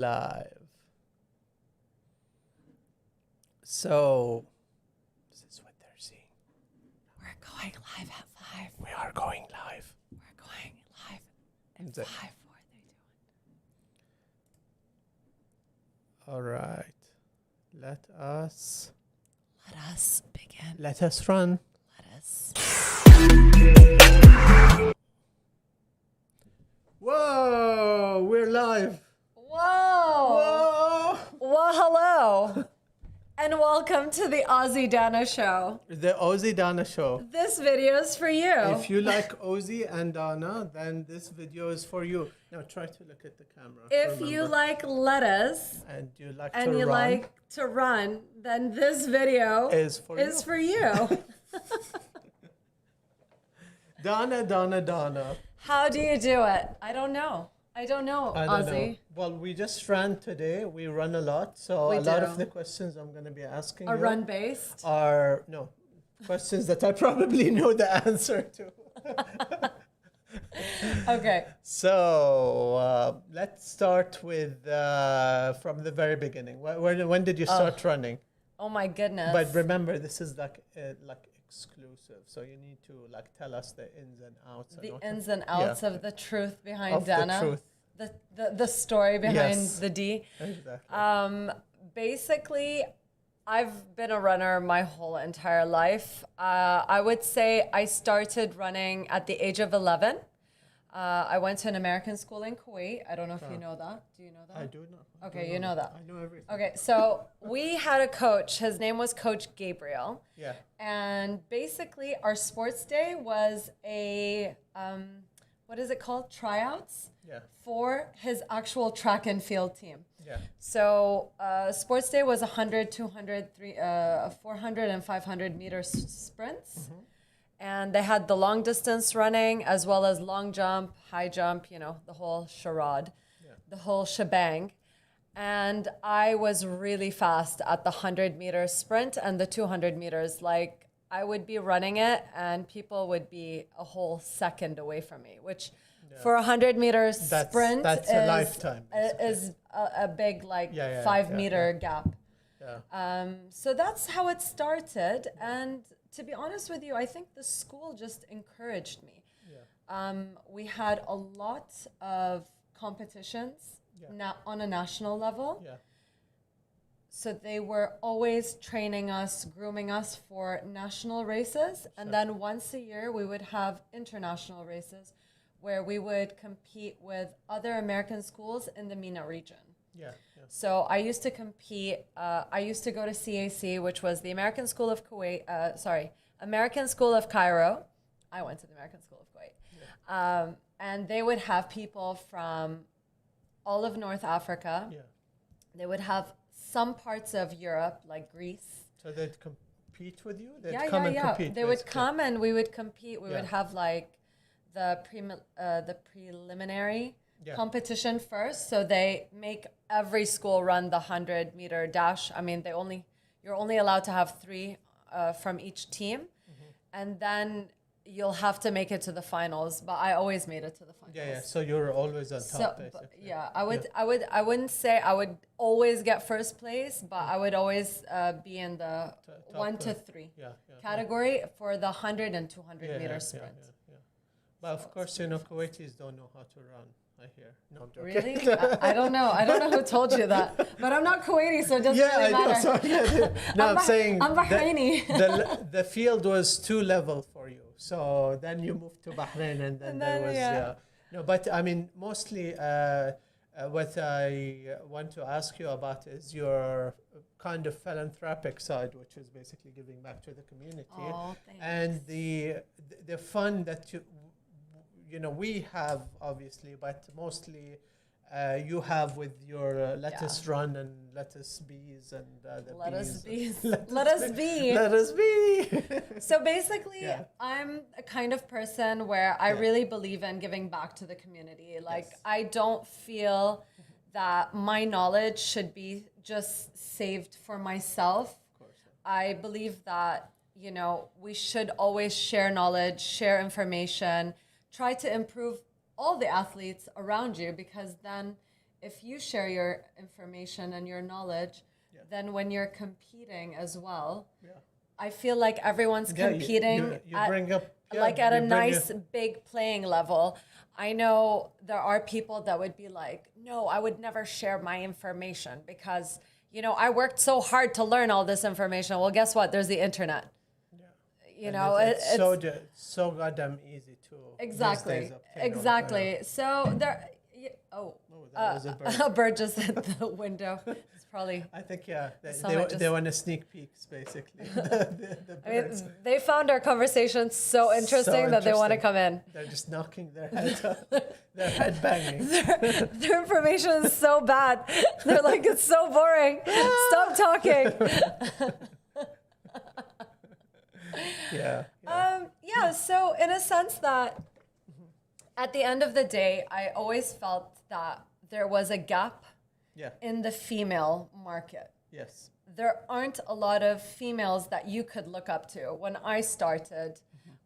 Live. So, this is what they're seeing. We're going live at 5. We are going live. We're going live at Is it- 5. What are they doing? All right. Let us Begin. let us run. Let us. Whoa, we're live. Whoa! Whoa. Well, hello. And welcome to the Ozzy Dana Show. The Ozzy Dana Show. This video is for you. If you like Ozzy and Dana, then this video is for you. Now try to look at the camera. If you like Lett-us and you like and to you run, like to run, then this video is for you. Dana. How do you do it? I don't know, I don't Ozzy. know. Well, we just ran today. We run a lot. So We a lot do. of the questions I'm going to be asking Are you run-based? are, no, questions that I probably know the answer to. Okay. So let's start with from the very beginning. When did you start running? Oh my goodness. But remember, this is like exclusive, so you need to like tell us the ins and outs. The what ins and outs yeah. of the truth behind Of the Dana. truth. The story behind Yes. the D. Exactly. Basically, I've been a runner my whole entire life. I would say I started running at the age of 11. I went to an American school in Kuwait. I don't know if you know that. Do you know that? I do know. Okay, you know that. I know everything. Okay, so we had a coach. His name was Coach Gabriel. Yeah. And basically, our sports day was a, what is it called? Tryouts Yeah. for his actual track and field team. Yeah. So sports day was 100, 200, 400, and 500 meter sprints. Mm-hmm. And they had the long distance running as well as long jump, high jump, you know, the whole charade, the whole shebang. And I was really fast at the 100-meter sprint and the 200 meters. Like, I would be running it and people would be a whole second away from me, which for a 100-meter sprint that's a lifetime, is a big, like, Yeah, 5-meter gap. Yeah. So that's how it started. And to be honest with you, I think the school just encouraged me. We had a lot of competitions on a national level. Yeah. So they were always training us, grooming us for national races. And then once a year, we would have international races where we would compete with other American schools in the MENA region. Yeah. So I used to compete. I used to go to CAC, which was the American School of Kuwait. American School of Cairo. I went to the American School of Kuwait, and they would have people from all of North Africa. Yeah. They would have some parts of Europe, like Greece. So they'd compete with you? They'd Yeah. compete, They would basically. come and we would compete. We Yeah. would have like the preliminary competition first. So they make every school run the 100-meter dash. I mean, you're only allowed to have 3 from each team, and then you'll have to make it to the finals. But I always made it to the finals. Yeah. So you're always on top, basically. I wouldn't say I would always get first place, but I would always be in the 1 to 3 category for the 100 and 200 meter sprint. But of course, Kuwaitis don't know how to run, I hear. No, I'm joking. Really? I don't know. I don't know who told you that. But I'm not Kuwaiti, so it doesn't really matter. I know. Sorry. No, I'm saying I'm Bahraini. the field was too level for you. So then you moved to Bahrain, and then there was no. But I mean, mostly what I want to ask you about is your kind of philanthropic side, which is basically giving back to the community, and the fun that we have, obviously, but mostly you have with your Lett-us run and Lett-us bees and the Lett-us bees. bees. Let-us be. Let-us be. So basically, I'm a kind of person where I really believe in giving back to the community. Like, I don't feel that my knowledge should be just saved for myself. Of course. I believe that, we should always share knowledge, share information, try to improve all the athletes around you, because then if you share your information and your knowledge, then when you're competing as well, I feel like everyone's competing you bring up, at a nice big playing level. I know there are people that would be like, no, I would never share my information because, you know, I worked so hard to learn all this information. Well, guess what? There's the internet. You know, it's so goddamn easy to exactly. So there. That was a bird. A bird just hit the window. It's probably. I think they want a sneak peeks basically. I mean, they found our conversation so interesting that they want to come in. They're just knocking their heads up. They're head banging. Their information is so bad. They're like, it's so boring. Stop talking. So in a sense that at the end of the day, I always felt that there was a gap in the female market. Yes. There aren't a lot of females that you could look up to. When I started,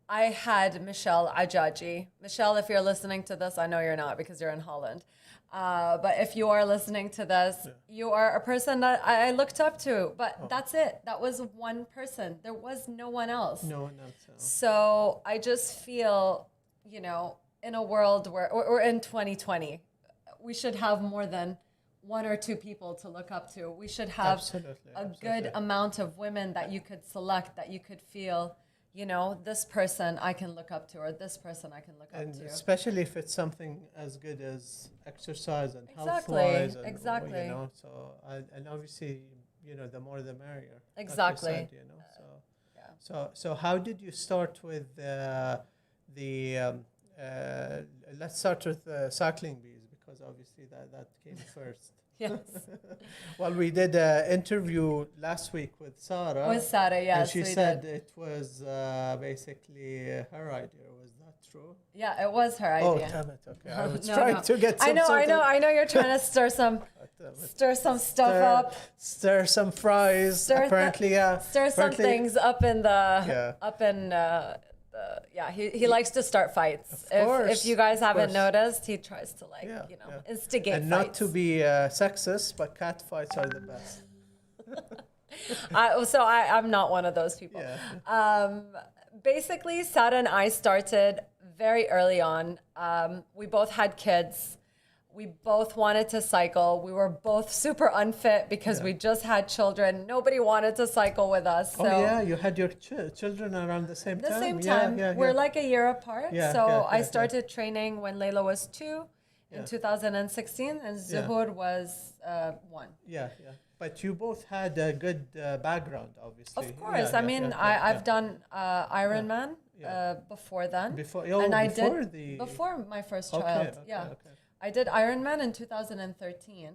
I had Michelle Ajaji. Michelle, if you're listening to this, I know you're not because you're in Holland. But if you are listening to this, you are a person that I looked up to. But that's it. That was one person. There was no one else. No one else. So I just feel, you know, in a world where, or in 2020, we should have more than one or two people to look up to. We should have a good amount of women that you could select, that you could feel, you know, this person I can look up to, or this person I can look up to. Especially if it's something as good as exercise and health-wise. Exactly. You know, so, and obviously, you know, the more the merrier. Exactly. Like you said, you know, so how did you start with let's start with cycling bees, because obviously that came first. Yes. Well, we did an interview last week with Sarah. With Sarah, yes, and she said it was basically her idea. Was that true? Yeah, it was her idea. Oh, damn it. Okay. I was trying to get some I know you're trying to stir some stuff up. Stir some fries. Stir some things up in the he likes to start fights. If you guys haven't noticed, he tries to instigate and fights. Not to be sexist, but cat fights are the best. I'm not one of those people. Basically, Sada and I started very early on. We both had kids. We both wanted to cycle. We were both super unfit because we just had children. Nobody wanted to cycle with us. So you had your children around the same time. The same time. We're like a year apart. I started training when Layla was 2 in 2016, and Zuhur was 1. But you both had a good background, obviously. Of course. I've done Ironman before then. Before my first child. I did Ironman in 2013.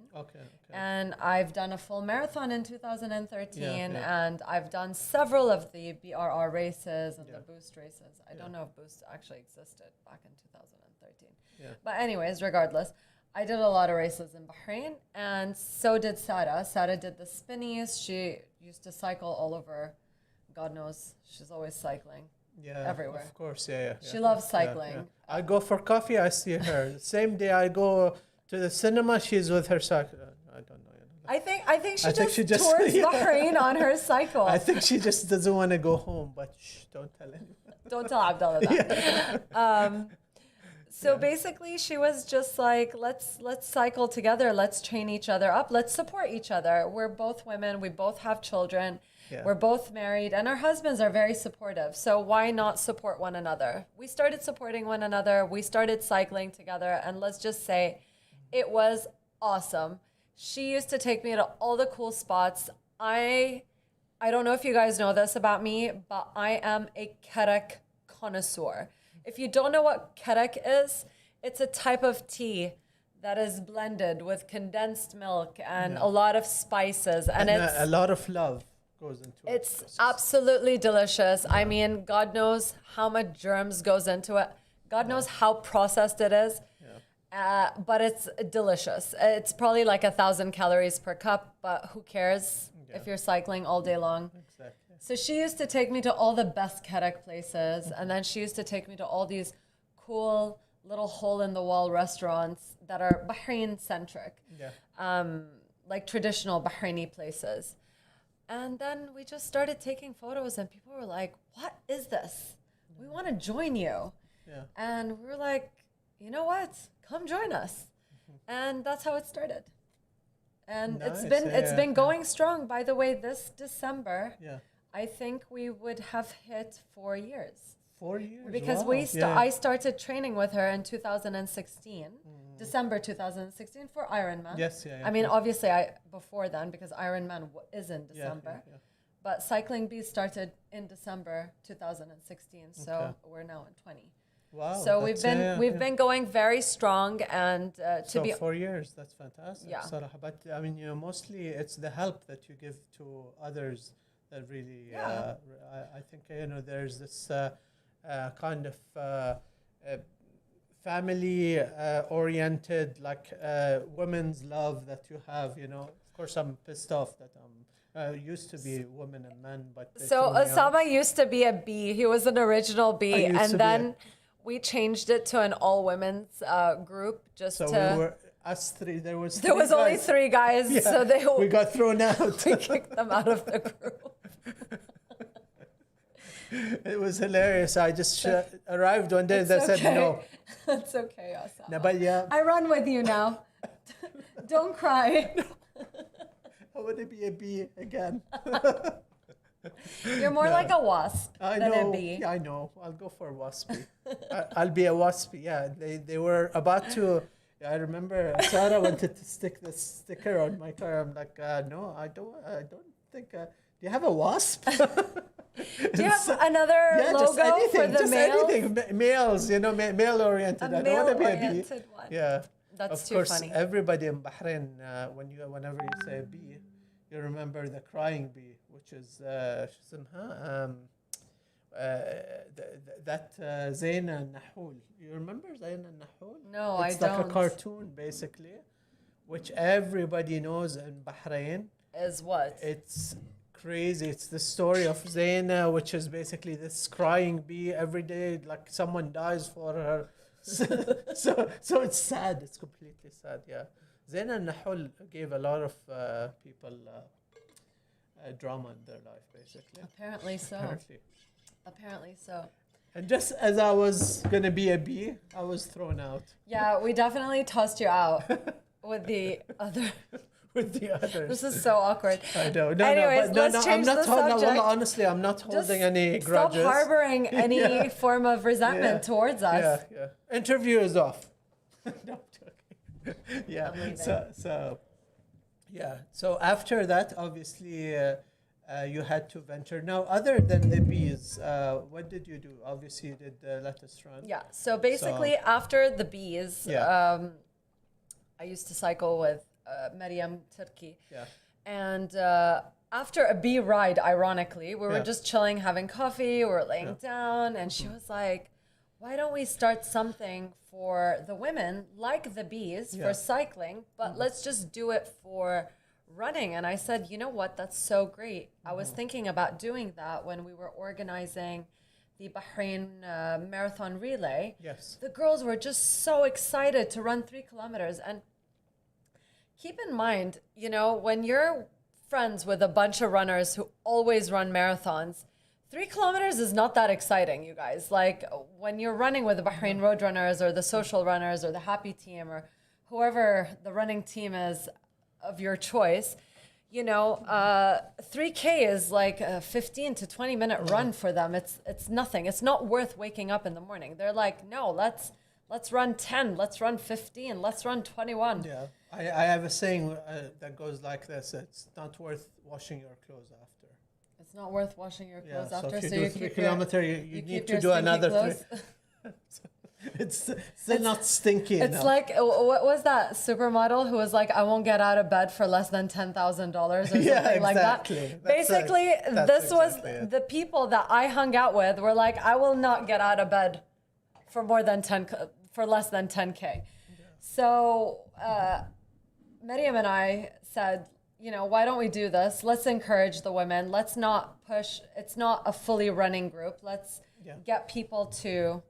And I've done a full marathon in 2013. And I've done several of the BRR races and the Boost races. I don't know if Boost actually existed back in 2013. But anyways, regardless, I did a lot of races in Bahrain. And so did Sada. Sada did the spinnies. She used to cycle all over. God knows, she's always cycling. Everywhere. Of course, She loves cycling. I go for coffee, I see her. The same day I go to the cinema, she's with her cycle. I don't know. I think she just tours Bahrain on her cycle. I think she just doesn't want to go home, but don't tell anyone. Don't tell Abdullah that. Basically, she was just like, let's cycle together. Let's train each other up. Let's support each other. We're both women. We both have children. We're both married, and our husbands are very supportive. So why not support one another? We started supporting one another. We started cycling together, and let's just say it was awesome. She used to take me to all the cool spots. I don't know if you guys know this about me, but I am a kerek connoisseur. If you don't know what kerek is, it's a type of tea that is blended with condensed milk and a lot of spices. And it's a lot of love goes into it. It's absolutely delicious. I mean, God knows how much germs goes into it. God knows how processed it is. But it's delicious. It's probably like 1,000 calories per cup, but who cares if you're cycling all day long? Exactly. So she used to take me to all the best kerek places, and then she used to take me to all these cool little hole-in-the-wall restaurants that are Bahrain-centric, like traditional Bahraini places. And then we just started taking photos, and people were like, what is this? We want to join you. Yeah. And we were like, you know what? Come join us. And that's how it started. And Nice. it's been going strong. By the way, this December, I think we would have hit 4 years. 4 years? Because wow. I started training with her in 2016, December 2016 for Ironman. Yes, I mean, obviously, before then, because Ironman is in December. But Cycling Bees started in December 2016, so we're now in 20. Wow. So we've been going very strong, and so 4 years, that's fantastic. Yeah. But I mean, mostly it's the help that you give to others that really. I think there's this kind of family oriented, like women's love that you have. Of course, I'm pissed off that used to be women and men, but so Osama used to be a B. He was an original B, and then we changed it to an all women's group we were us three. There was only 3 guys, so we got thrown out. We kicked them out of the group. It was hilarious. I just arrived one day and they said no. It's okay, Osama. No, but I run with you now. Don't cry. I want to be a bee again. You're more like a wasp than a bee. Yeah, I know. I'll go for a waspy. I'll be a waspy. Yeah, they were about to. I remember Sarah wanted to stick this sticker on my car. I'm like, no, I don't think. Do you have a wasp? Do you have another logo for the males? Anything. Males, male oriented. I don't want to be a bee. One. Yeah. That's of too course, funny. Everybody in Bahrain, whenever you say bee, you remember the crying bee, which is that Zaina Nahul. You remember Zaina Nahul? No, it's like a cartoon, basically, which everybody knows in Bahrain. Is what? It's crazy. It's the story of Zaina, which is basically this crying bee every day, like someone dies for her. So it's sad. It's completely sad. Yeah, Zaina Nahul gave a lot of people drama in their life, basically. Apparently so. Apparently so. And just as I was gonna be a bee, I was thrown out. Yeah, we definitely tossed you out with the other. With the others. This is so awkward. I know. Anyways, let's change the subject. Honestly, I'm not holding any grudges. Stop harboring any form of resentment towards us. Yeah. Interview is off. No, I'm joking. Yeah. So after that, obviously, you had to venture. Now, other than the bees, what did you do? Obviously, you did the Lett-us run. Yeah. So basically, after the bees, I used to cycle with Maryam Turki. Yeah. And after a bee ride, ironically, we were just chilling, having coffee, we were laying down, and she was like, why don't we start something for the women, like the bees, for cycling, but let's just do it for running. And I said, you know what, that's so great. I was thinking about doing that when we were organizing the Bahrain Marathon Relay. Yes. The girls were just so excited to run 3 kilometers. And keep in mind, when you're friends with a bunch of runners who always run marathons, 3 kilometers is not that exciting, you guys. Like when you're running with the Bahrain Road Runners or the Social Runners or the Happy Team or whoever the running team is of your choice, 3K is like a 15 to 20 minute run for them. It's nothing. It's not worth waking up in the morning. They're like, no, let's run 10, let's run 15, let's run 21. Yeah. I have a saying that goes like this: it's not worth washing your clothes after. It's not worth washing your clothes after. So if you do 3 kilometers, you need to do another 3. It's still not stinky enough. It's like, what was that supermodel who was like, I won't get out of bed for less than $10,000 or something like that. Basically, this was the people that I hung out with were like, I will not get out of bed for less than 10K. Yeah. So Maryam and I said, why don't we do this? Let's encourage the women. Let's not push. It's not a fully running group. Let's get people to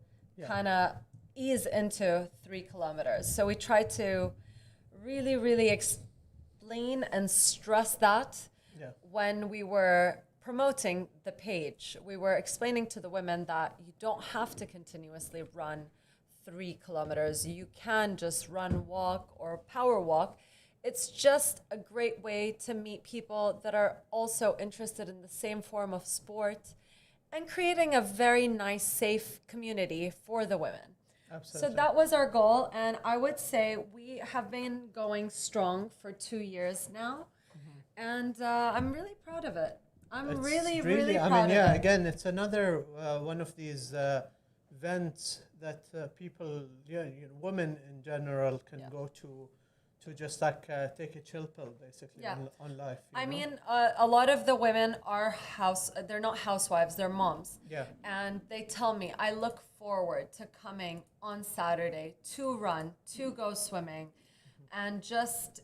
kind of ease into 3 kilometers. So we try to really, really explain and stress that when we were promoting the page. We were explaining to the women that you don't have to continuously run 3 kilometers. You can just run, walk, or power walk. It's just a great way to meet people that are also interested in the same form of sport and creating a very nice, safe community for the women. Absolutely. So that was our goal. And I would say we have been going strong for 2 years now. And I'm really proud of it. I'm really proud of it. Again, it's another one of these events that people, women in general, can go to just like take a chill pill, basically, on life. I mean, a lot of the women are they're not housewives, they're moms. Yeah. And they tell me, I look forward to coming on Saturday to run, to go swimming, and just,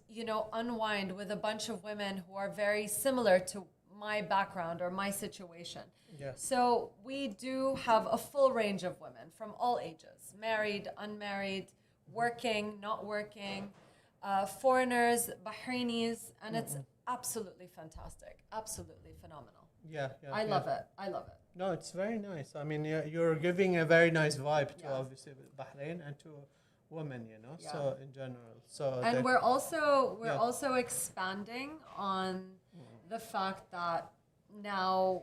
unwind with a bunch of women who are very similar to my background or my situation. Yeah. So we do have a full range of women from all ages, married, unmarried, working, not working, foreigners, Bahrainis, and it's absolutely fantastic, absolutely phenomenal. I love it. No, it's very nice. I mean, you're giving a very nice vibe to obviously Bahrain and to women, so in general. So and we're also expanding on the fact that now,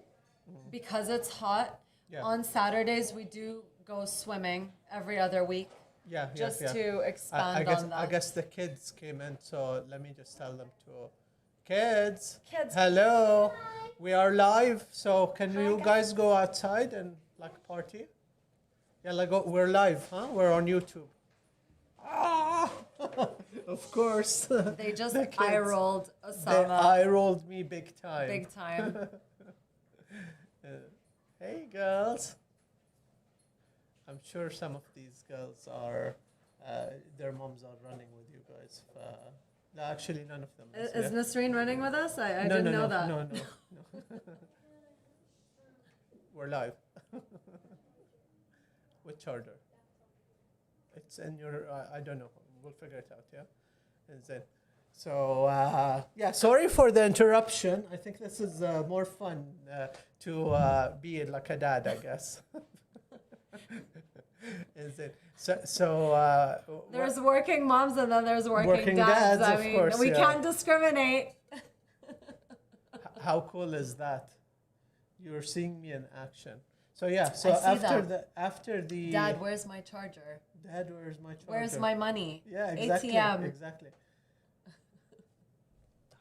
because it's hot, on Saturdays we do go swimming every other week. To expand on that. I guess the kids came in, so let me just tell them kids, hello, we are live. So can you guys go outside and party? Yeah, we're live, huh? We're on YouTube. Of course. They just eye rolled Osama. They eye rolled me big time. Big time. Hey, girls. I'm sure some of these girls are, their moms are running with you guys. No, actually, none of them. Is Nasreen running with us? I didn't know that. No. We're live. With charger. It's in your, I don't know. We'll figure it out, And then, so, sorry for the interruption. I think this is more fun to be like a dad, I guess. Is it? So there's working moms and then there's working dads. I mean, we can't discriminate. How cool is that? You're seeing me in action. So so after the Dad, where's my charger? Dad, where's my charger? Where's my money? Yeah, exactly. ATM. Exactly.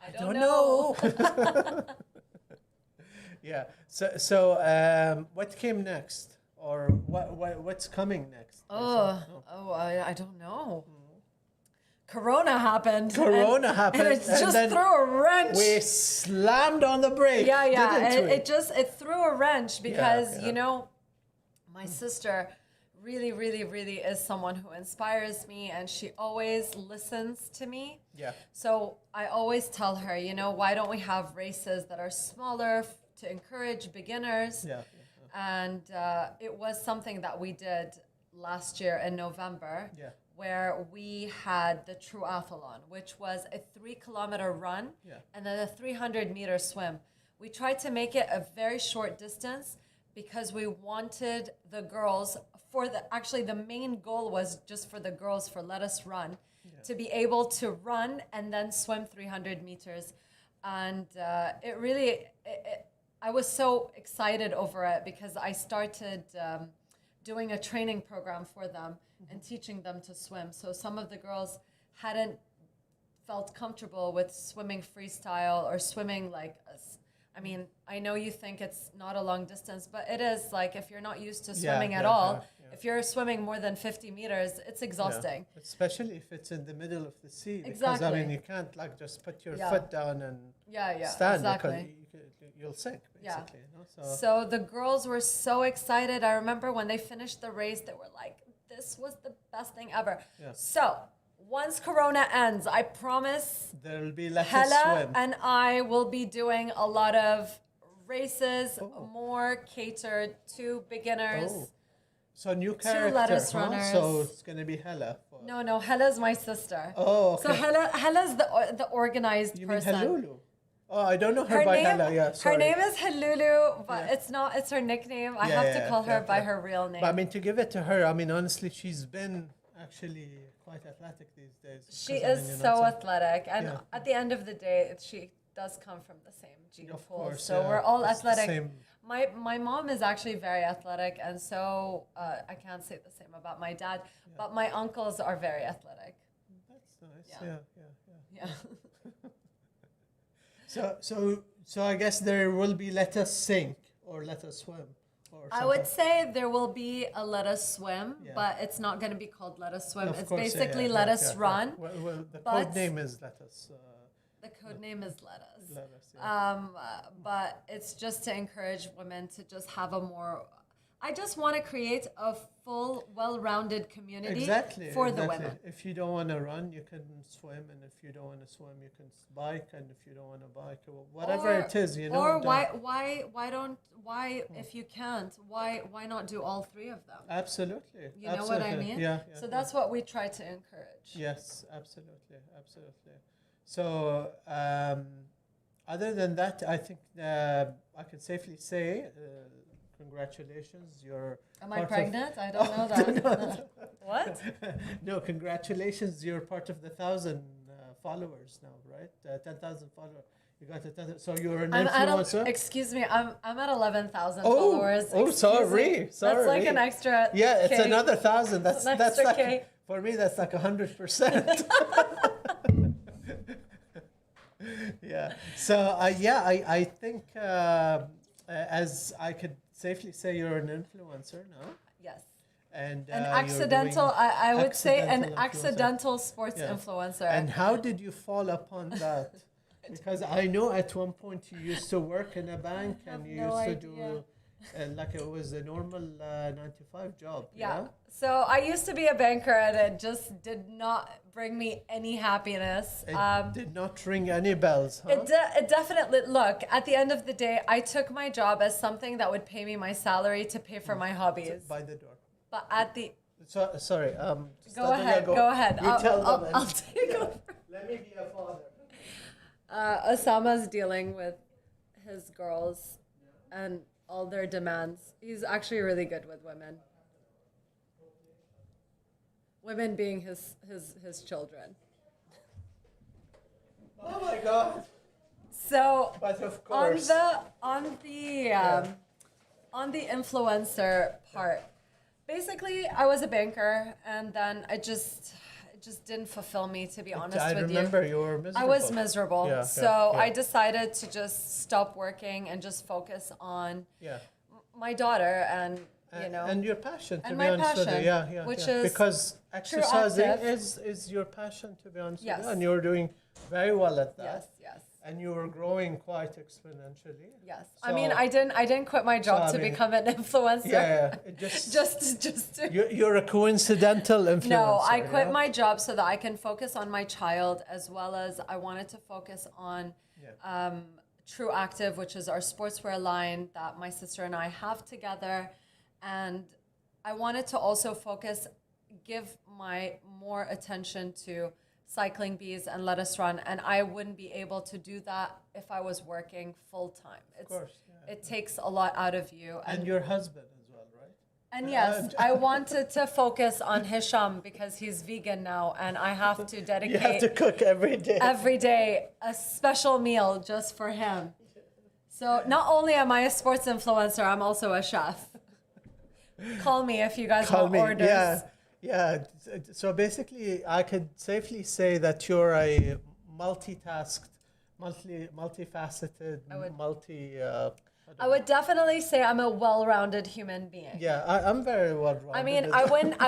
I don't know. So what came next? Or what's coming next? I don't know. Corona happened. And it just threw a wrench. We slammed on the brake. It threw a wrench because my sister really, really, really is someone who inspires me, and she always listens to me. Yeah. So I always tell her, why don't we have races that are smaller to encourage beginners? Yeah. And it was something that we did last year in November, where we had the Truathlon, which was a 3-kilometer run and then a 300-meter swim. We tried to make it a very short distance because we wanted the girls actually the main goal was just for the girls for Lett-us run to be able to run and then swim 300 meters. And it really, I was so excited over it because I started doing a training program for them and teaching them to swim. So some of the girls hadn't felt comfortable with swimming freestyle or swimming I know you think it's not a long distance, but it is. If you're not used to swimming at all, if you're swimming more than 50 meters, it's exhausting. Especially if it's in the middle of the sea. Exactly. Because, you can't just put your foot down and stand because you'll sink, basically. So the girls were so excited. I remember when they finished the race, they were like, this was the best thing ever. Yeah. So once Corona ends, I promise there'll be Lett-us Hella swim. And I will be doing a lot of races, more catered to beginners. So new two character, lettuce huh? runners. So it's gonna be Hella. No, Hella's my sister. Oh, okay. So Hella's the organized You mean person. Halulu? Oh, I don't know her by Hella. Yeah, sorry. Her name is Halulu, but Yeah. it's her nickname. I Yeah, have yeah, to call her yeah, by yeah. her real name. But I mean, to give it to her, I mean, honestly, she's been actually quite athletic these days. She because, I is mean, you know, so it's athletic, and Yeah. at the end of the day, she does come from the same gene Of pool. course, So yeah. we're all It's the athletic. same. My mom is actually very athletic, and so I can't say the same about my dad. But my uncles are very athletic. That's nice. Yeah. Yeah. Yeah. So I guess there will be let us sink or let us swim. Or I would say there will be a let us swim, Yeah. but it's not going to be called let us swim. Of It's course, basically let us run. Well, the but- code name is let us. The code name is let us. Let us. Yeah. But it's just to encourage women to just have a more. I just want to create a full, well-rounded community for the women. If you don't want to run, you can swim, and if you don't want to swim, you can bike, and if you don't want to bike, or whatever it is, you know. Or why if you can't, why not do all three of them? Absolutely. You know what I mean? Yeah. So that's what we try to encourage. Yes, absolutely. So, other than that, I think I can safely say, congratulations. You're Am I pregnant? I don't know that. What? No, congratulations. You're part of the 1,000 followers now, right? 10,000 followers. You got 10,000. So you're an influencer. Excuse me, I'm at 11,000 followers. Sorry. That's like an extra. Yeah, it's K. another 1,000. That's An extra like K. for me. That's like 100%. Yeah. So I think as I could safely say, you're an influencer now. Yes. And An you're accidental, doing I would say an accidental influencer. accidental sports Yeah. influencer. And how did you fall upon that? Because I know at one point you used to work in a bank and you no used to idea. do like it was a normal 9-to-5 job. Yeah. So I used to be a banker, and it just did not bring me any happiness. It did not ring any bells, huh? It definitely, look, at the end of the day, I took my job as something that would pay me my salary to pay for my hobbies. By the door. But at the... Sorry. Go ahead. You tell them. I'll take over. Let me be a father. Osama's dealing with his girls and all their demands. He's actually really good with women. Women being his children. Oh my God. So But of course. on the influencer part, basically I was a banker, and then it just didn't fulfill me, to be honest with you. I remember you were miserable. I was miserable. Yeah, So yeah. I decided to just stop working and just focus on Yeah. my daughter and, you know. And your passion, to and be my honest with you. passion, Yeah. which is because exercising active. is your passion, to be honest Yes. with you. And you're doing very well at that. Yes. And you were growing quite exponentially. Yes. So- I mean, I didn't quit my job I to mean- become an influencer. Yeah. It just just to you're a coincidental influencer. No, I quit yeah? my job so that I can focus on my child, as well as I wanted to focus on True Active, which is our sportswear line that my sister and I have together. And I wanted to also give my more attention to cycling bees and let us run. And I wouldn't be able to do that if I was working full time. Of course. Yeah. It takes a lot out of you. And your husband as well, right? And yes, I wanted to focus on Hisham because he's vegan now, and I have to You have dedicate to cook every day. a special meal just for him. So not only am I a sports influencer, I'm also a chef. Call me if you guys want orders. Yeah. So basically, I could safely say that you're a multifaceted, I would definitely say I'm a well-rounded human being. Yeah, I'm very well-rounded. I mean,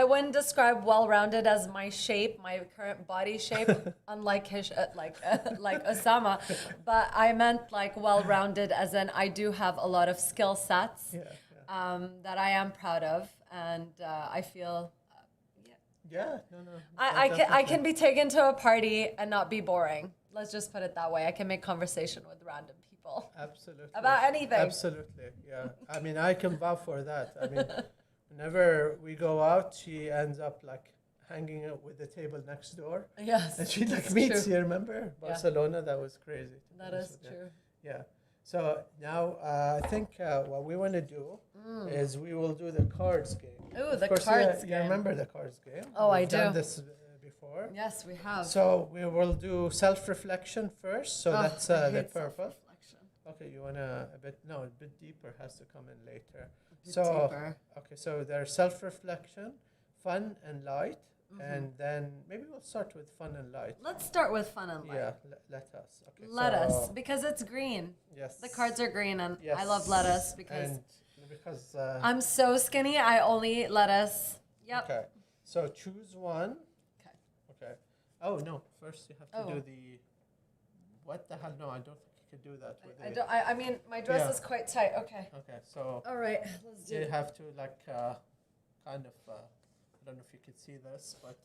I wouldn't describe well-rounded as my shape, my current body shape, unlike like Osama, but I meant like well-rounded as in I do have a lot of skill sets that I am proud of, and I feel. I can be taken to a party and not be boring. Let's just put it that way. I can make conversation with random people. Absolutely. About anything. Absolutely, yeah. I mean, I can vouch for that. I mean, whenever we go out, she ends up like hanging out with the table next door. Yes. And she like that's meets true. you, remember? Barcelona, that was crazy. That is true. Yeah. So now I think what we want to do is we will do the cards game. Ooh, the course, cards you game. remember the cards game? Oh, I We've done do. this before. Yes, we have. So we will do self-reflection first. So that's I the hate purple. self-reflection. Okay, you want to a bit deeper has to come in later. bit So deeper. okay, so there's self-reflection, fun and light, and then maybe we'll start with fun and light. Let's start with fun and light. Yeah, lettuce. Okay, Lettuce, because it's green. Yes. The cards are green, and Yes. I love lettuce because and because I'm so skinny. I only eat lettuce. Yep. okay. So choose one. Okay. Okay. Oh no! First you have to Oh. do the. What the hell? No, I don't think you can do that. With I the, don't. I mean, my dress Yeah. is quite tight. Okay. Okay, so All right. Let's do you it. have to like kind of. I don't know if you could see this, but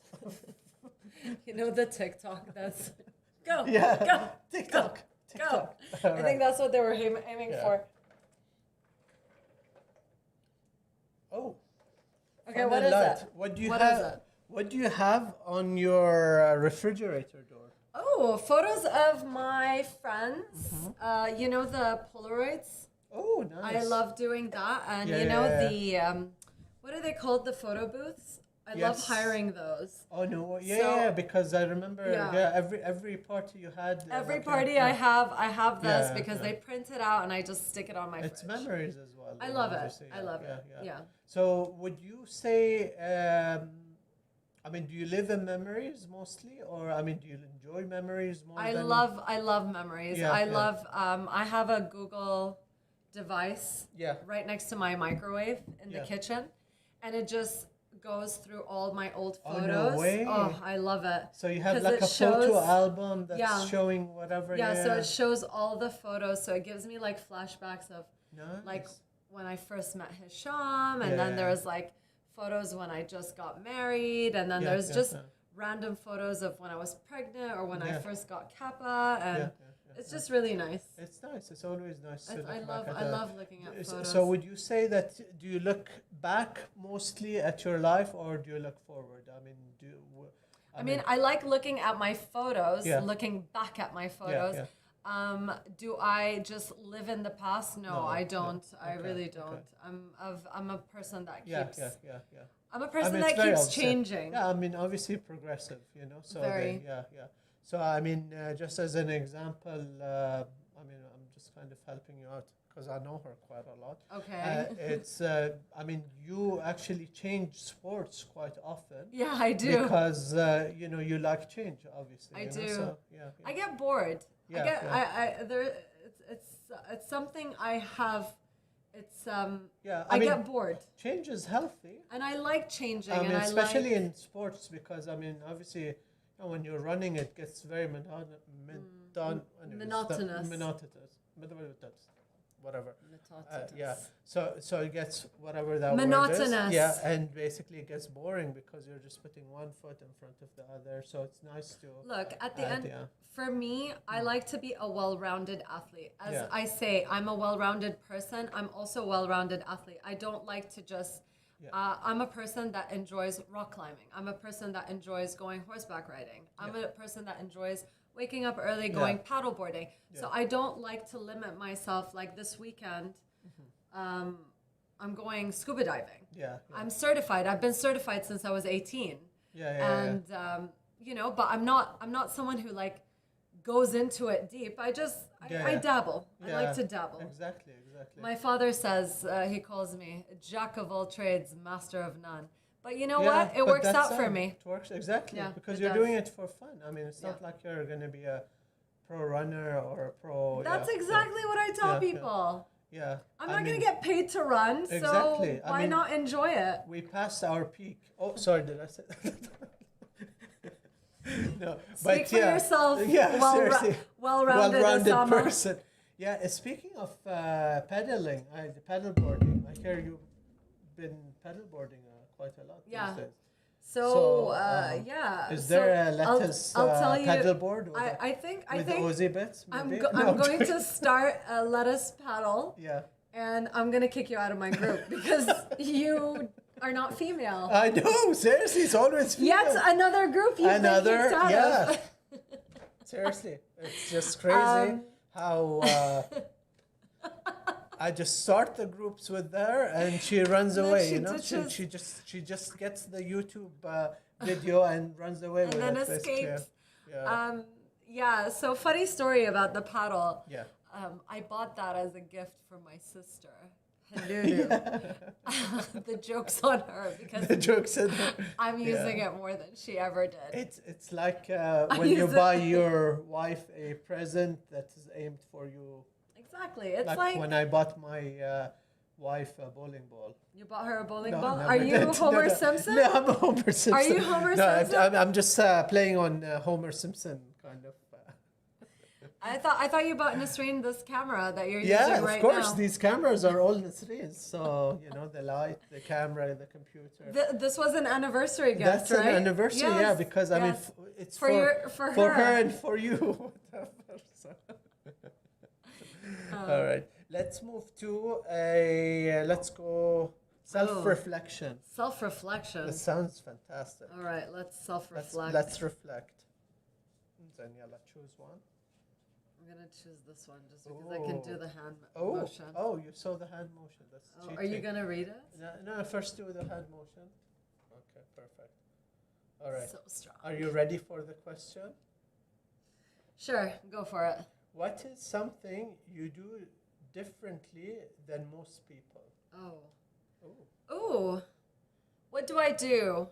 You know the TikTok. That's go. yeah, Go. TikTok. Go. All I think right. that's what they were aiming Yeah. for. Oh. Okay. fun What and is light. it? What do you What is have? it? What do you have on your refrigerator door? Oh, photos of my friends. You know the Polaroids. Oh, nice. I love doing that, and Yeah, you know yeah, the what are they called? The photo booths. I love Yes. hiring those. Oh no! Yeah, So- yeah, because I remember. Yeah. Yeah, every party you had. Every like, party yeah, I have this Yeah, because yeah. they print it out and I just stick it on my It's fridge. memories as well. I you love know, it. obviously, I love it. Yeah. So would you say? I mean, do you live in memories mostly, or I mean, do you enjoy memories more? I than love memories. Yeah, I yeah. love I have a Google device Yeah. right next to my microwave in the Yeah. kitchen, and it just goes through all my old Oh, no photos. way. Oh, I love it. So you have 'Cause like it a photo shows- album that's Yeah. showing whatever. Yeah, so it shows all the photos, so it gives me like flashbacks of Nice. like when I first met Hisham, and then Yeah. there's like photos when I just got married, and then Yeah, there's yeah, just yeah. random photos of when I was pregnant or when I Yeah. first got Kappa, and Yeah. it's just really nice. It's nice. It's always nice to I look back love at I that. love looking at photos. So would you say that do you look back mostly at your life or do you look forward? I mean, I mean, I like looking at my photos, Yeah. looking back at my photos. yeah. Do I just live in the past? No, No, I no. don't. I Okay, really okay. don't. I'm a person that yeah, keeps. yeah. I'm a I person mean, that it's very keeps obsessive. changing. Yeah, I mean, obviously progressive, you know. So Very. yeah. So I mean, just as an example, I mean, I'm just kind of helping you out because I know her quite a lot. Okay. It's, I mean, you actually change sports quite often. Yeah, I do. Because you know you like change, obviously. I you know, do. So, yeah. I get bored. Yeah, I get. yeah. I there. It's something I have. It's Yeah, I mean, get bored, change is healthy. and I like changing, I mean, and especially I like. in sports, because I mean, obviously, you know, when you're running, it gets very monotonous. Whatever. Yeah. So it gets whatever that word Monotonous. is. Yeah, and basically it gets boring because you're just putting one foot in front of the other. So it's nice to Look, at the end, yeah. for me, I like to be a well-rounded athlete. As Yeah. I say, I'm a well-rounded person. I'm also a well-rounded athlete. I don't like to just. Yeah. I'm a person that enjoys rock climbing. I'm a person that enjoys going horseback riding. I'm a person that enjoys waking up early, going paddleboarding. So I don't like to limit myself. Like this weekend, I'm going scuba diving. Yeah. I'm certified. I've been certified since I was 18. Yeah. And you know, but I'm not someone who like goes into it deep. I dabble. I like to dabble. Exactly. My father says he calls me jack of all trades, master of none. But you know Yeah, what? It but works that's out for me. It works exactly Yeah, because it you're does. doing it for fun. I mean, it's not like you're going to be a pro runner or a pro. That's exactly what I tell people. Yeah. I'm not going to get paid to run, so Exactly. I why mean, not enjoy it? We passed our peak. Oh, sorry, did I say no, Speak for yourself. Yeah, seriously. Well-rounded Osama. person. Yeah, speaking of pedaling, the paddleboarding, I hear you've been paddleboarding quite a lot Yeah. these days. So yeah. Is so there a Lett-us I'll tell you, paddleboard I think with Aussie bits? I'm maybe? I'm going to start a Lett-us paddle. Yeah. And I'm gonna kick you out of my group because are not female. I know, seriously, it's always female. Yet another group you've been kicked out of. Seriously, it's just crazy how I just start the groups with her and she runs away. You know, she just gets the YouTube video and runs away with it. And then escapes. Yeah. So funny story about the paddle. Yeah. I bought that as a gift for my sister. The joke's on her because the joke's on her. I'm using it more than she ever did. It's like when you buy your wife a present that is aimed for you. Exactly. It's like when I bought my wife a bowling ball. You bought her a bowling ball? Are you Homer Simpson? No, I'm Homer Simpson. Are you Homer Simpson? I'm just playing on Homer Simpson kind of. I thought you bought Nasreen this camera that you're using right now. Yeah, of course. These cameras are all Nasreen's. So, you know, the light, the camera, the computer. This was an anniversary gift, That's right? an anniversary, yes, yeah, because, I mean, it's for her and for you. All right. Let's move to let's go self-reflection. Self-reflection. That sounds fantastic. All right, let's self-reflect. Let's reflect. Then, choose one. I'm going to choose this one just because I can do the hand motion. Oh, you saw the hand motion. That's cheating. Are you going to read it? No, first do the hand motion. Okay, perfect. All right. So strong. Are you ready for the question? Sure, go for it. What is something you do differently than most people? Oh. What do I do?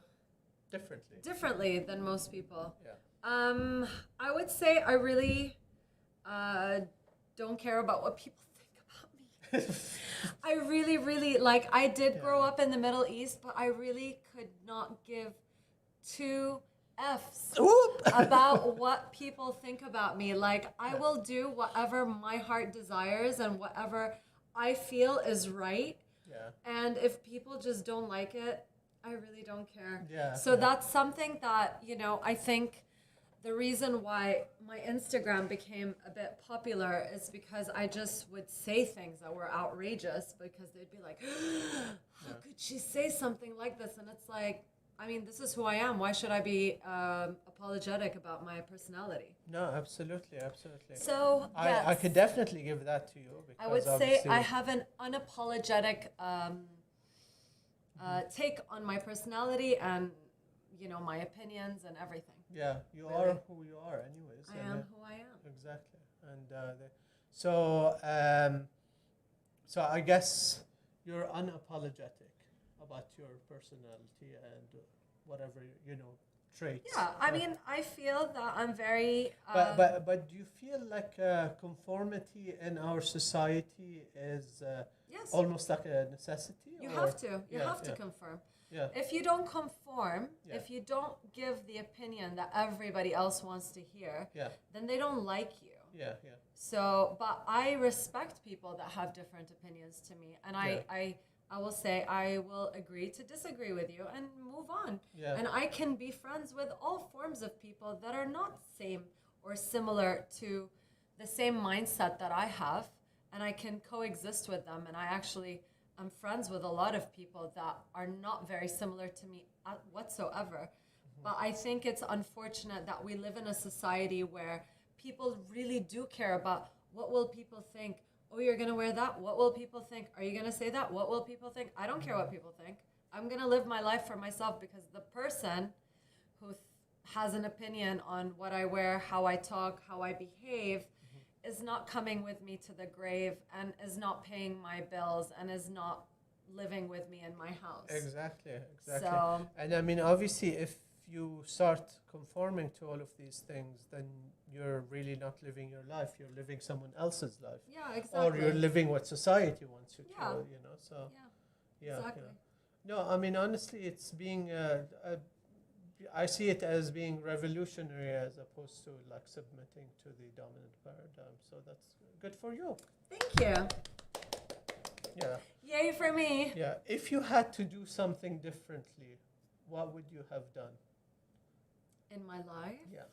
Differently than most people. Yeah. I would say I really don't care about what people think about me. I really I did grow up in the Middle East, but I really could not give two F's about what people think about me. Like, I will do whatever my heart desires and whatever I feel is right. Yeah. And if people just don't like it, I really don't care. Yeah. So that's something that, I think the reason why my Instagram became a bit popular is because I just would say things that were outrageous because they'd be like, how could she say something like this? And it's like, I mean, this is who I am. Why should I be apologetic about my personality? No, absolutely. So, yes. I could definitely give that to you. Because I would say I have an unapologetic take on my personality and, my opinions and everything. Yeah, you are who you are anyways. I am who I am. Exactly. And so I guess you're unapologetic about your personality and whatever, traits. Yeah, I mean, I feel that I'm very... But do you feel like conformity in our society is yes. almost like a necessity? You have to. You have to conform. Yeah. If you don't conform, if you don't give the opinion that everybody else wants to hear, then they don't like you. Yeah. So, but I respect people that have different opinions to me. And I will say I will agree to disagree with you and move on. Yeah. And I can be friends with all forms of people that are not same or similar to the same mindset that I have. And I can coexist with them. And I'm friends with a lot of people that are not very similar to me whatsoever. Mm-hmm. But I think it's unfortunate that we live in a society where people really do care about what will people think. Oh, you're going to wear that? What will people think? Are you going to say that? What will people think? I don't care what people think. I'm going to live my life for myself because the person who has an opinion on what I wear, how I talk, how I behave, is not coming with me to the grave and is not paying my bills and is not living with me in my house. Exactly. So, and I mean, obviously, if you start conforming to all of these things, then you're really not living your life. You're living someone else's life. Yeah, exactly. Or you're living what society wants you to, So, exactly. No, I mean, honestly, it's being... I see it as being revolutionary as opposed to like submitting to the dominant paradigm. So that's good for you. Thank you. Yeah. Yay for me. Yeah. If you had to do something differently, what would you have done? In my life? Yeah.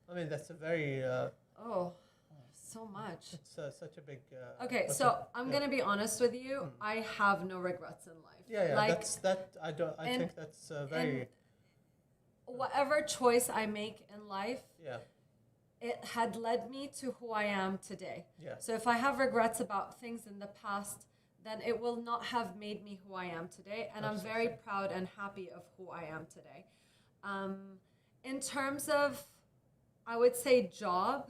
I mean, that's a very... so much. It's such a big. Okay, so I'm gonna be honest with you. I have no regrets in life. Yeah, Like, I think that's very. Whatever choice I make in life, Yeah. it had led me to who I am today. Yeah. So if I have regrets about things in the past, then it will not have made me who I am today. And I'm very proud and happy of who I am today. In terms of, I would say, job,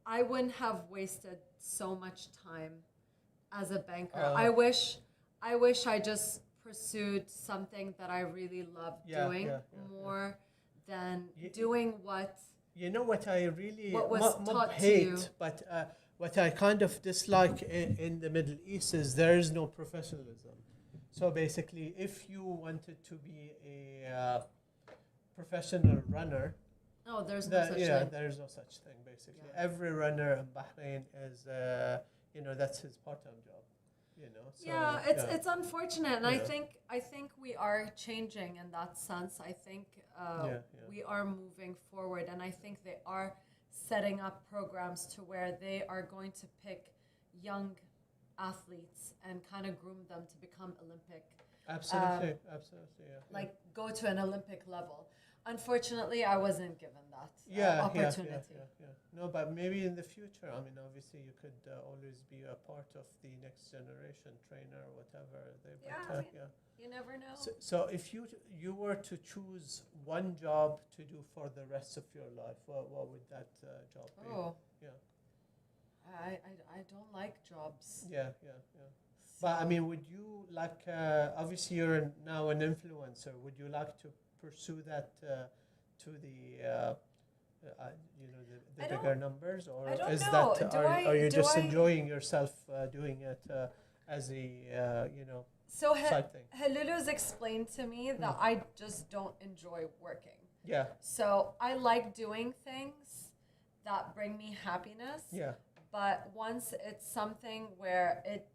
I wouldn't have wasted so much time as a banker. I wish I just pursued something that I really loved doing more than doing what. You know what I really what was taught hate, to you. but what I kind of dislike in the Middle East is there is no professionalism. So basically, if you wanted to be a professional runner, no, there's no such thing. There's no such thing. Basically, every runner in Bahrain is, that's his part-time job. So, it's unfortunate, and I think we are changing in that sense. I think we are moving forward, and I think they are setting up programs to where they are going to pick young athletes and kind of groom them to become Olympic. Absolutely, Like go to an Olympic level. Unfortunately, I wasn't given that opportunity. No, but maybe in the future. I mean, obviously, you could always be a part of the next generation trainer or whatever. You never know. So if you were to choose one job to do for the rest of your life, what would that job be? Oh, I don't like jobs. Yeah. But I mean, would you like? Obviously, you're now an influencer. Would you like to pursue that to the the bigger numbers, or is know. that are you just enjoying yourself doing it as a So side thing? Halulu's explained to me that I just don't enjoy working. Yeah. So I like doing things that bring me happiness. Yeah. But once it's something where it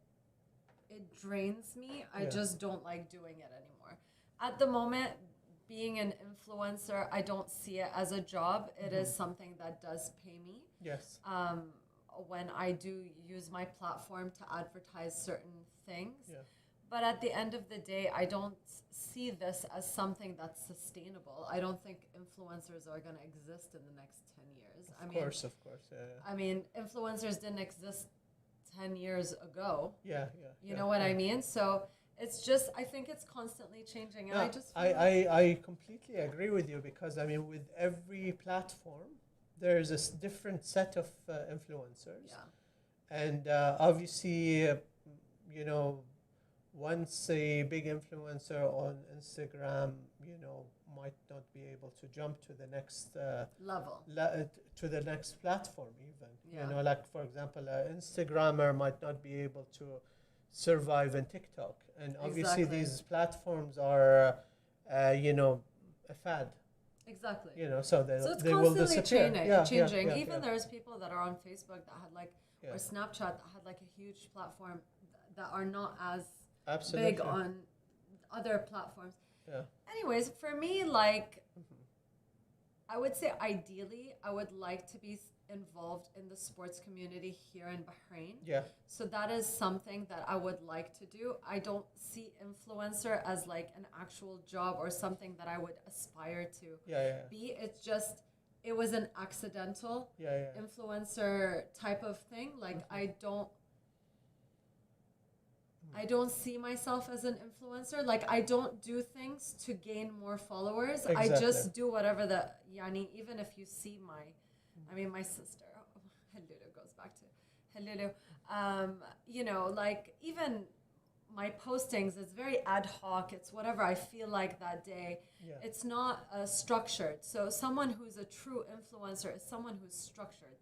drains me, I just don't like doing it anymore. At the moment, being an influencer, I don't see it as a job. It is something that does pay me. Yes. When I do use my platform to advertise certain things. Yeah. But at the end of the day, I don't see this as something that's sustainable. I don't think influencers are going to exist in the next 10 years. Of course. Yeah. I mean, influencers didn't exist 10 years ago. Yeah. You know what I mean? So it's just, I think it's constantly changing. And I completely agree with you, because I mean, with every platform, there's a different set of influencers. Yeah. And obviously, once a big influencer on Instagram, might not be able to jump to the next level, to the next platform even. Yeah. Like for example, an Instagrammer might not be able to survive in TikTok. And obviously these platforms are, a fad. Exactly. So they will disappear. Changing. Even there's people that are on Facebook that had or Snapchat that had a huge platform that are not as big on other platforms. Yeah. Anyways, for me, I would say ideally, I would like to be involved in the sports community here in Bahrain. Yeah. So that is something that I would like to do. I don't see influencer as an actual job or something that I would aspire to be. It's just, it was an accidental influencer type of thing. I don't see myself as an influencer. I don't do things to gain more followers. Exactly. I just do whatever even if you see my sister, Halulu goes back to Halulu. Even my postings, it's very ad hoc. It's whatever I feel like that day. Yeah. It's not structured. So someone who's a true influencer is someone who's structured.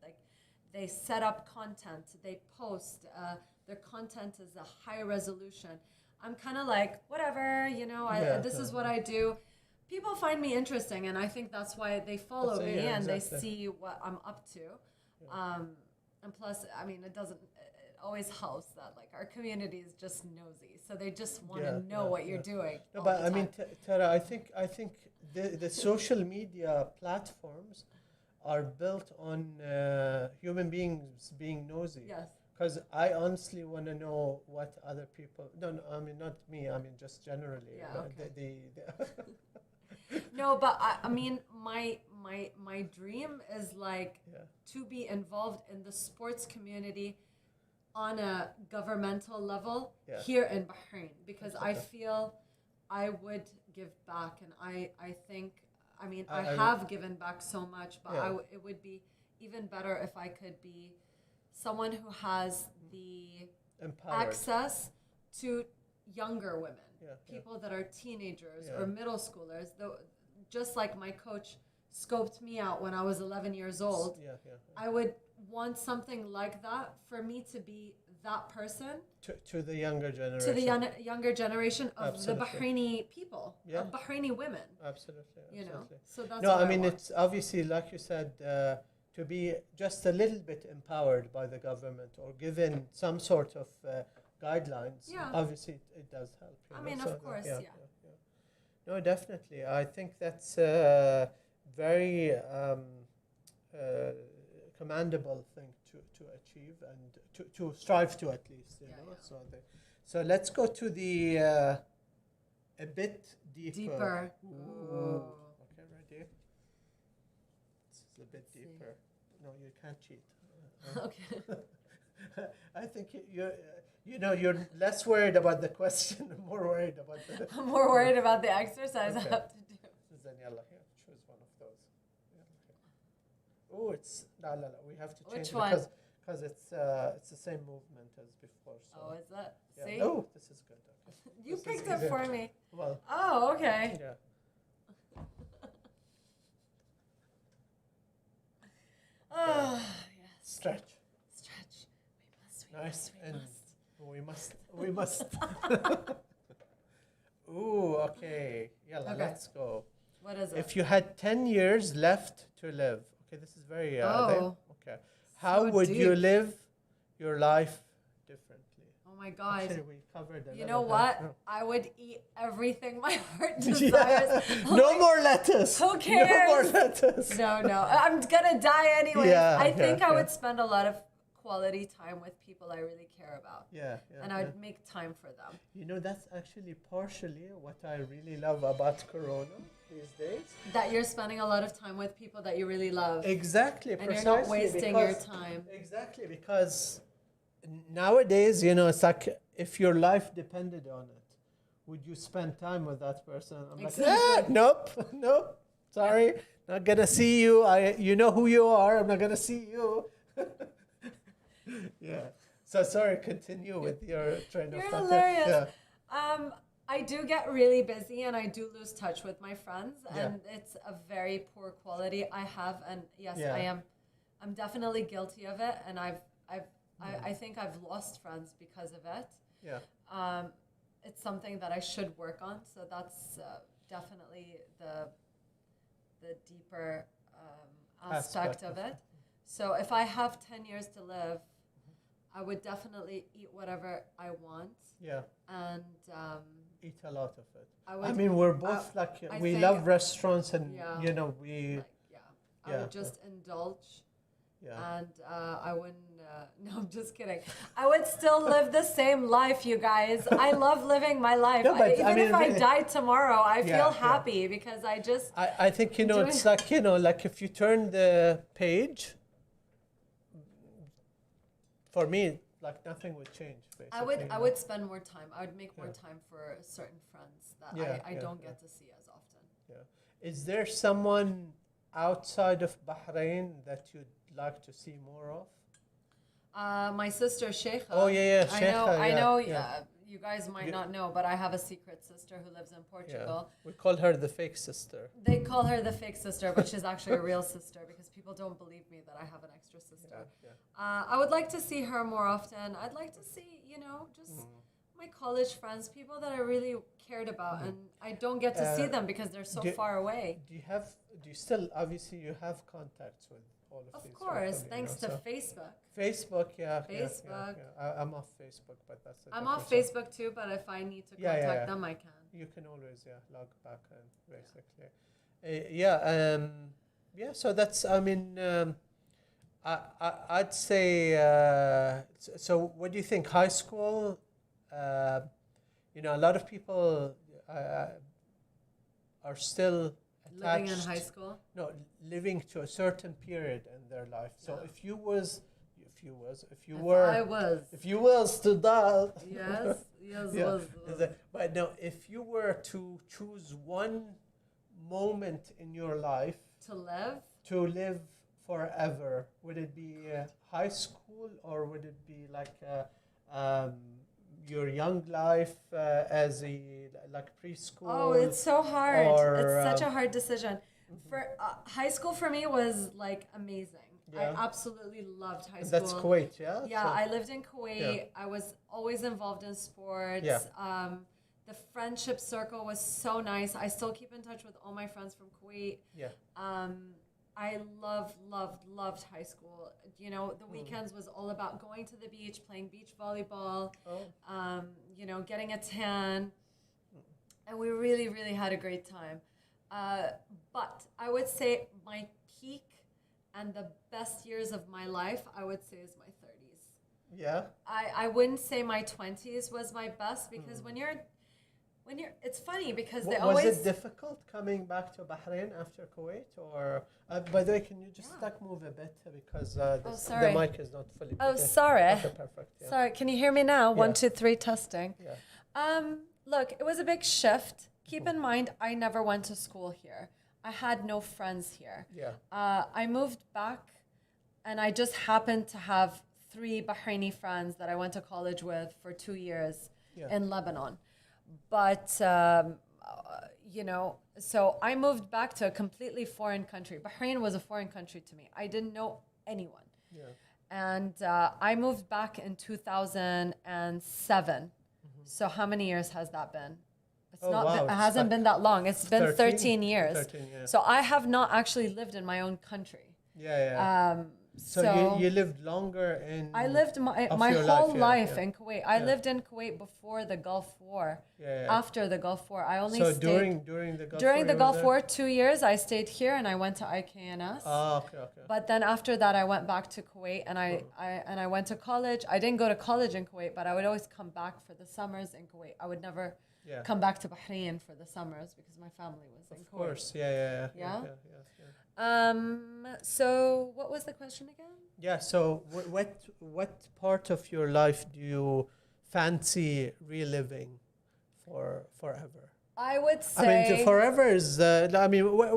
They set up content, they post, their content is a high resolution. I'm kind of whatever, this is what I do. People find me interesting, and I think that's why they follow me and they see what I'm up to. Yeah. And plus, it always helps that our community is just nosy, so they just want to know what you're doing. No, but Tara, I think the social media platforms are built on human beings being nosy. Yes. Because I honestly want to know what other people. No, I mean not me. I mean just generally. Yeah. Okay. The No, but I mean, my dream is like to be involved in the sports community on a governmental level here in Bahrain, because I feel I would give back, and I think, I mean, I have given back so much, but it would be even better if I could be someone who has the access to younger women, people that are teenagers or middle schoolers. Though, just like my coach scoped me out when I was 11 years old, I would want something like that for me to be that person to the younger generation. To the younger generation of the Bahraini people, of Bahraini women. Absolutely. You know, so that's no, what I mean want. it's obviously, like you said, to be just a little bit empowered by the government or given some sort of guidelines. Obviously, it does help. I mean, of course, No, definitely. I think that's very commendable thing to achieve and to strive to, at least, you know. So let's go to the a bit deeper. Ooh. Okay, ready? This is a bit deeper. No, you can't cheat. Okay. I think you're less worried about the question, more worried about the. I'm more worried about the exercise I have to do. Then yalla, here, choose one of those. Oh, it's no. We have to change. Which one? Because it's the same movement as before. So. Oh, is that? Yeah. See? Oh, this is good. Okay. You picked it for me. Well. Oh, okay. Yeah. Oh, yes. Stretch. Nice. We must. Ooh, okay. Yalla, let's go. What is it? If you had 10 years left to live, okay, this is very. Okay. How would you live your life differently? Oh my God. Actually, we covered that. You know what? No. I would eat everything my heart desires. No more lettuce. Who cares? No more lettuce. No. I'm gonna die anyway. I think I would spend a lot of quality time with people I really care about. And I'd make time for them. You know, that's actually partially what I really love about Corona these days. That you're spending a lot of time with people that you really love. Exactly. And you're not wasting your time. Exactly, because nowadays, you know, it's like if your life depended on it, would you spend time with that person? I'm like, nope, sorry, not gonna see you. You know who you are. I'm not gonna see you. So sorry, continue with your train of thought. You're hilarious. I do get really busy and I do lose touch with my friends, and it's a very poor quality I have, and yes, I'm definitely guilty of it, and I think I've lost friends because of it. It's something that I should work on, so that's definitely the deeper aspect of it. So if I have 10 years to live, I would definitely eat whatever I want. And eat a lot of it. I mean, we're both we love restaurants, and you know I would just indulge. And I wouldn't. No, I'm just kidding. I would still live the same life, you guys. I love living my life. No, but, even if I died tomorrow, I feel happy because I just. I think, you know, it's like, you know, like if you turn the page, for me, like nothing would change. Basically, I would spend more time. I would make more time for certain friends that I don't get to see as often. Is there someone outside of Bahrain that you'd like to see more of? My sister Sheikha. Oh yeah, Sheikha. I know. You guys might not know, but I have a secret sister who lives in Portugal. We call her the fake sister. They call her the fake sister, but she's actually a real sister because people don't believe me that I have an extra sister. I would like to see her more often. I'd like to see, you know, just my college friends, people that I really cared about, and I don't get to see them because they're so far away. Do you still, obviously you have contacts with all of these? Of course, people, thanks to Facebook. Facebook, Facebook. I'm off Facebook, but that's. I'm off Facebook too, but if I need to contact them, I can. You can always log back and basically, Yeah, so that's, I mean, I'd say, so what do you think? High school, you know, a lot of people are still Living in attached. high school? No, living to a certain period in their life. So if you was to die. Yes, yes, Yeah. was. But no, if you were to choose one moment in your life To live? forever, would it be high school, or would it be like your young life as a like preschool? Oh, it's so hard. Or, It's such a hard decision. For high school for me was like amazing. Yeah. I absolutely loved high school. That's Kuwait, yeah? Yeah, So, I lived in Kuwait. I was always involved in sports. Yeah. The friendship circle was so nice. I still keep in touch with all my friends from Kuwait. yeah. I loved high school. You know, the weekends was all about going to the beach, playing beach volleyball, you know, getting a tan. And we really, really had a great time. But I would say my peak and the best years of my life, I would say, is my 30s. Yeah. I wouldn't say my 20s was my best, because when you're, it's funny because they always... Was it difficult coming back to Bahrain after Kuwait? Or, by the way, can you just like move a bit, because the mic is not fully... Oh, sorry. Okay, perfect. Yeah. Sorry, can you hear me now? Yeah. 1, 2, 3, testing. Yeah. Look, it was a big shift. Keep in mind, I never went to school here. I had no friends here. Yeah. I moved back, and I just happened to have 3 Bahraini friends that I went to college with for 2 years in Lebanon. But, you know, so I moved back to a completely foreign country. Bahrain was a foreign country to me. I didn't know anyone. Yeah. And I moved back in 2007. So how many years has that been? It hasn't been that long. It's been 13 years. 13 years. So I have not actually lived in my own country. Yeah. So you lived longer in... I lived my whole life in Kuwait. I lived in Kuwait before the Gulf War. After the Gulf War, I only stayed... during the Gulf War? During the Gulf War, 2 years, I stayed here and I went to IKNS. Oh, okay. But then after that, I went back to Kuwait and I went to college. I didn't go to college in Kuwait, but I would always come back for the summers in Kuwait. I would never come back to Bahrain for the summers because my family was in Kuwait. Of course, yeah. So what was the question again? Yeah, so what part of your life do you fancy reliving forever? I would say... I mean, forever is...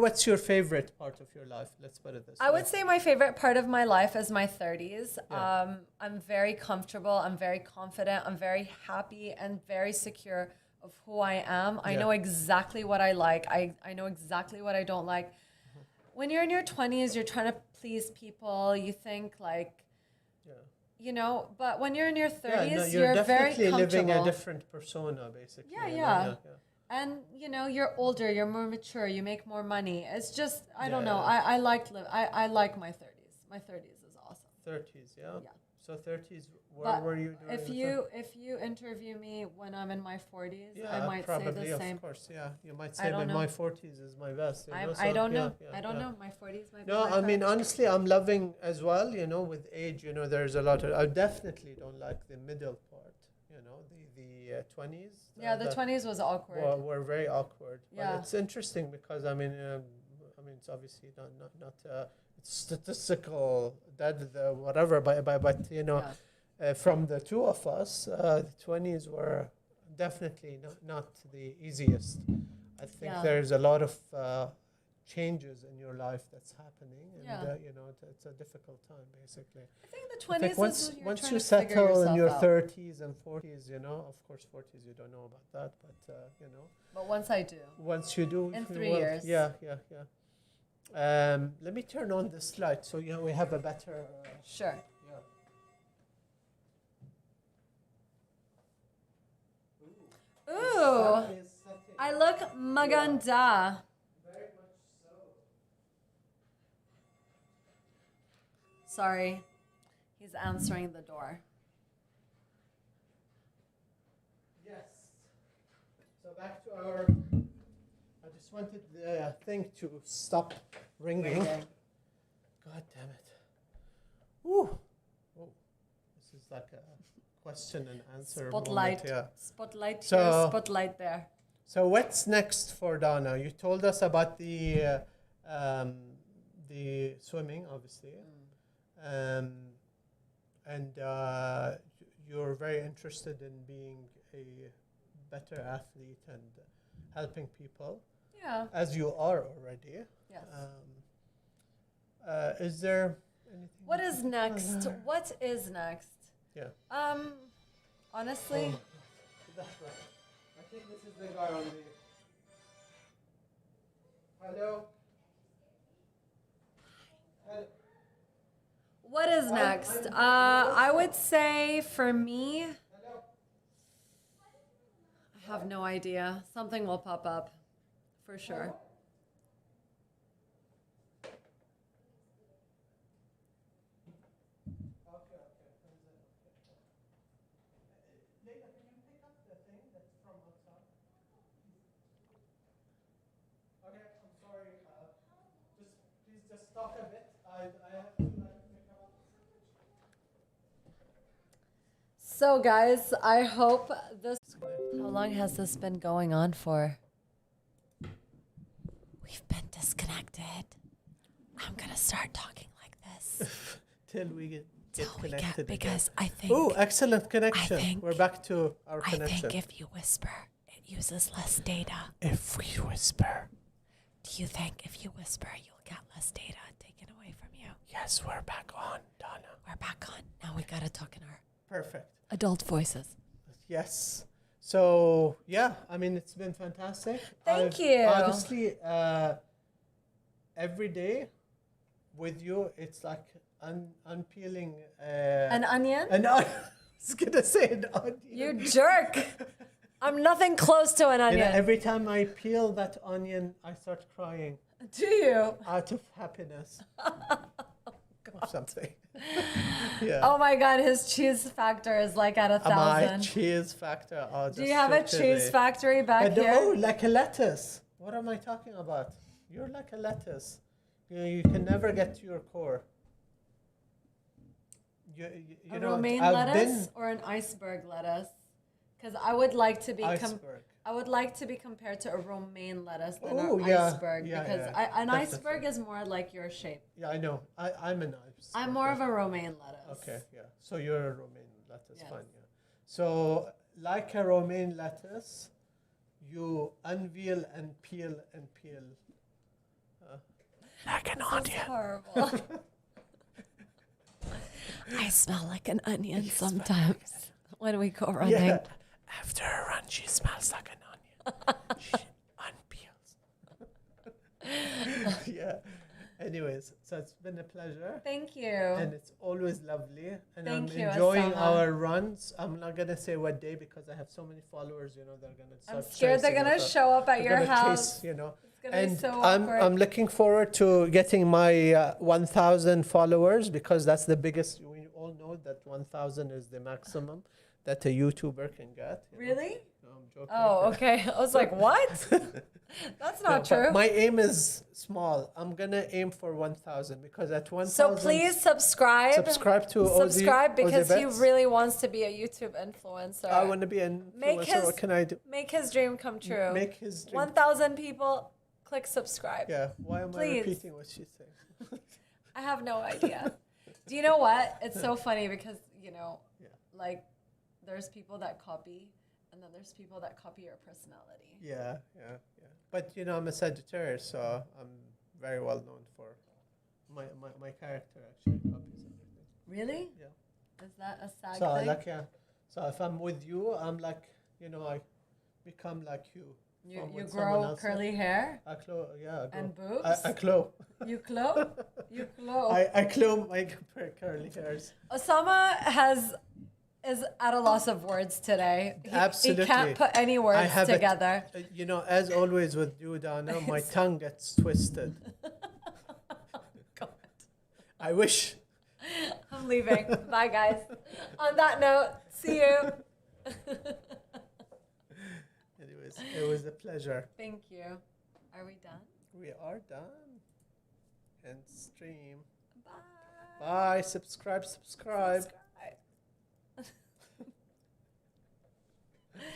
what's your favorite part of your life? Let's put it this way. I would say my favorite part of my life is my 30s. Yeah. I'm very comfortable. I'm very confident. I'm very happy and very secure of who I am. I know exactly what I like. I know exactly what I don't like. When you're in your 20s, you're trying to please people. You think like, you know, but when you're in your 30s, you're very comfortable. Living a different persona, basically. Yeah. And, you know, you're older, you're more mature, you make more money. It's just, I don't know. I like my 30s. My 30s is awesome. 30s, yeah? Yeah. So 30s, where were you doing? If you interview me when I'm in my 40s, yeah, I might probably, say the same. Of course, yeah. You might say that my 40s is my best. I don't know. I don't know. My 40s might be No, my I mean, best. honestly, I'm loving as well, you know, with age, you know, there's a lot of... I definitely don't like the middle part, you know, the 20s. Yeah, the 20s was awkward. Were very awkward. Yeah. But it's interesting because, I mean, it's obviously not it's statistical, whatever, but you know... from the two of us, the 20s were definitely not the easiest. I think there's a lot of changes in your life that's happening, and you know, it's a difficult time, basically. I think the 20s is when once you're you trying to figure settle in your yourself out. 30s and 40s, you know, of course, 40s you don't know about that, but you know. But once I do. Once you do. In 3 years. Yeah. Let me turn on this light so we have a better. Sure. Ooh, I look maganda. Very much so. Sorry, he's answering the door. Yes. So back to our... I just just wanted the thing to stop ringing. God damn it. Woo. Oh, this is like a question and answer Spotlight. moment. Yeah. Spotlight So- here, spotlight there. So what's next for Dana? You told us about the swimming, obviously, and you're very interested in being a better athlete and helping people, Yeah. as you are already. Yes. Is there anything? What is next? What is next? Yeah. Honestly, Oh, that's right. I think this is the guy on the. Hello. Hello. what is next? I would say for me, Hello. I have no idea. Something will pop up, for sure. Leila, can you pick up the thing that's from outside? Okay, I'm sorry. Please just talk a bit. I have to pick up. So, guys, I hope this. How long has this been going on for? We've been disconnected. I'm gonna start talking like this. Till we get Till we connected get, because I think. Oh, excellent connection. think- We're back to our I connection. think if you whisper, it uses less data. If we whisper. Do you think if you whisper, you'll get less data taken away from you? Yes, we're back on, Dana. We're back on. Now we gotta talk in our Perfect. adult voices. Yes. So, yeah, I mean, it's been fantastic. Thank you. Honestly, every day with you, it's like unpeeling An onion? I was going to say an onion. You jerk! I'm nothing close to an You know, onion. every time I peel that onion, I start crying Do you? out of happiness or something. Yeah. Oh my god, his cheese factor is like at 1,000. My cheese factor. Oh, Do you have a cheese factory back But here? oh, like a lettuce. What am I talking about? You're like a lettuce. You can never get to your core. A romaine lettuce or an iceberg lettuce? Because I would like to be iceberg. I would like to be compared to a romaine lettuce than Oh, an yeah. iceberg Yeah, because yeah, an definitely. iceberg is more like your shape. Yeah, I know. I'm an iceberg. I'm more of a romaine lettuce. Okay, yeah. So you're a romaine lettuce, Yes. fine, yeah. So like a romaine lettuce, you unveil and peel and peel. Like an That's horrible. I smell like an onion sometimes when we go running. Yeah. After a run, she smells like an onion. She unpeels. Yeah. Anyways, so it's been a pleasure. Thank you. And it's always lovely. And Thank I'm you, enjoying Osama. our runs. I'm not going to say what day because I have so many followers, you know, they're going to start I'm scared they're chasing gonna us. show up at They're your gonna house. chase, you know. It's gonna be And so I'm awkward. looking forward to getting my 1,000 followers because that's the biggest. We all know that 1,000 is the maximum that a YouTuber can get. you know. Really? No, I'm joking. Oh, okay. I was like, what? That's No, not but true. my aim is small. I'm gonna aim for 1,000 because at 1,000. So please subscribe. Subscribe to Subscribe because he Bets. really wants to be a YouTube influencer. I want to be an Make influencer. his- What can I do? Make his dream come true. Make his dream. 1,000 people, click subscribe. Yeah. Why am Please. I repeating what she's saying? I have no idea. Do you know what? It's so funny because, you know, Yeah. like there's people that copy and then there's people that copy your personality. Yeah. But you know, I'm a Sagittarius, so I'm very well known for my character actually copies everything. Really? Yeah. Is that a sad So thing? like yeah. So if I'm with you, I'm like, you know, I become like you. You, from you when someone grow else- curly hair I clo yeah. I grow. and boobs. I clo. You clo? You clo. I clo my curly hairs. Osama is at a loss of words today. Absolutely. He can't put any words have together. You know, as always with you, Dana, my tongue gets twisted. God. I wish. I'm leaving. Bye, guys. On that note, see you. Anyways, it was a pleasure. Thank you. Are we done? We are done. End stream. Bye. Bye. Subscribe.